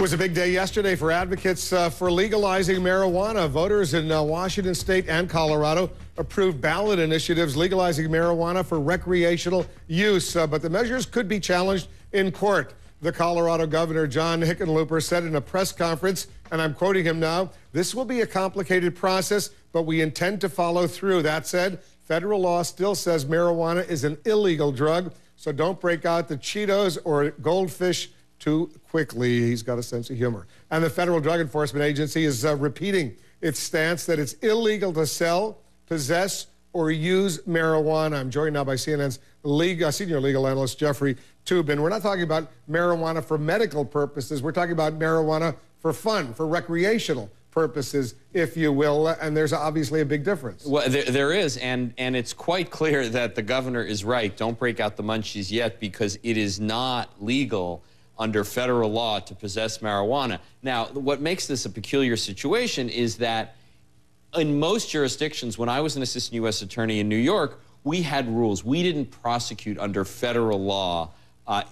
It was a big day yesterday for advocates for legalizing marijuana. Voters in Washington State and Colorado approved ballot initiatives legalizing marijuana for recreational use, but the measures could be challenged in court. The Colorado Governor, John Hickenlooper, said in a press conference, and I'm quoting him now, "This will be a complicated process, but we intend to follow through." That said, federal law still says marijuana is an illegal drug, so don't break out the Cheetos or Goldfish too quickly. He's got a sense of humor. And the Federal Drug Enforcement Agency is repeating its stance that it's illegal to sell, possess, or use marijuana. I'm joined now by CNN's senior legal analyst, Jeffrey Toobin. We're not talking about marijuana for medical purposes. We're talking about marijuana for fun, for recreational purposes, if you will, and there's obviously a big difference. Well, there is, and it's quite clear that the governor is right. Don't break out the munchies yet, because it is not legal under federal law to possess marijuana. Now, what makes this a peculiar situation is that in most jurisdictions, when I was an assistant U.S. attorney in New York, we had rules. We didn't prosecute under federal law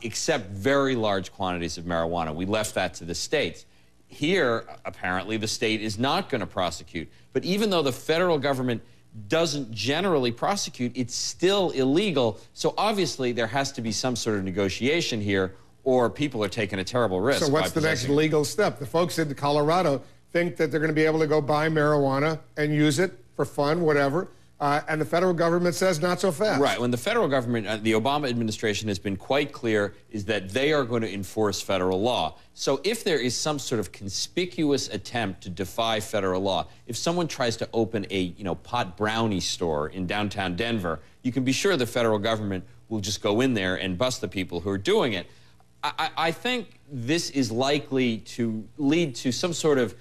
except very large quantities of marijuana. We left that to the states. Here, apparently, the state is not going to prosecute. But even though the federal government doesn't generally prosecute, it's still illegal. So obviously, there has to be some sort of negotiation here, or people are taking a terrible risk. So what's the next legal step? The folks in Colorado think that they're going to be able to go buy marijuana and use it for fun, whatever, and the federal government says not so fast. Right. When the federal government, the Obama administration has been quite clear, is that they are going to enforce federal law. So if there is some sort of conspicuous attempt to defy federal law, if someone tries to open a, pot brownie store in downtown Denver, you can be sure the federal government will just go in there and bust the people who are doing it. I think this is likely to lead to some sort of,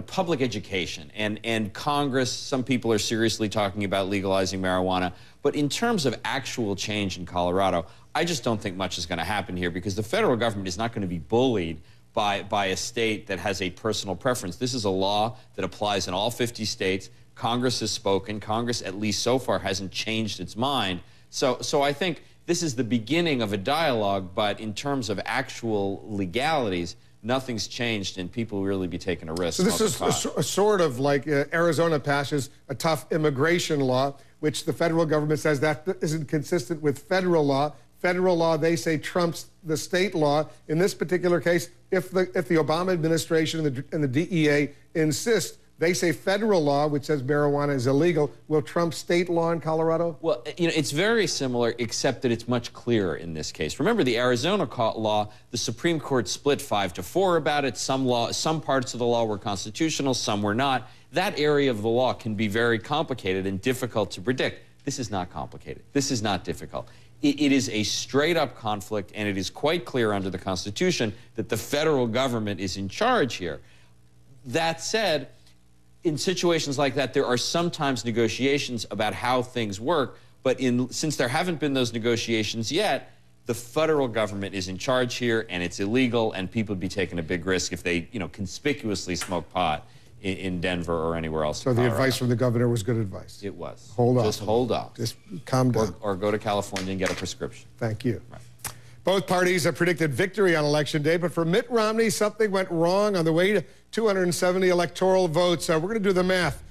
public education. And Congress, some people are seriously talking about legalizing marijuana. But in terms of actual change in Colorado, I just don't think much is going to happen here, because the federal government is not going to be bullied by a state that has a personal preference. This is a law that applies in all 50 states. Congress has spoken. Congress, at least so far, hasn't changed its mind. So I think this is the beginning of a dialogue, but in terms of actual legalities, nothing's changed, and people will really be taking a risk. So this is a sort of like Arizona passes a tough immigration law, which the federal government says that isn't consistent with federal law. Federal law, they say, trumps the state law. In this particular case, if the Obama administration and the DEA insist, they say federal law, which says marijuana is illegal, will trump state law in Colorado? Well, it's very similar, except that it's much clearer in this case. Remember, the Arizona law, the Supreme Court split 5-4 about it. Some parts of the law were constitutional, some were not. That area of the law can be very complicated and difficult to predict. This is not complicated. This is not difficult. It is a straight-up conflict, and it is quite clear under the Constitution that the federal government is in charge here. That said, in situations like that, there are sometimes negotiations about how things work, but since there haven't been those negotiations yet, the federal government is in charge here, and it's illegal, and people would be taking a big risk if they, conspicuously smoke pot in Denver or anywhere else. So the advice from the governor was good advice. It was. Hold on. Just hold off. Just calm down. Or go to California and get a prescription. Thank you. Right. Both parties have predicted victory on Election Day, but for Mitt Romney, something went wrong on the way to 270 electoral votes. We're going to do the math.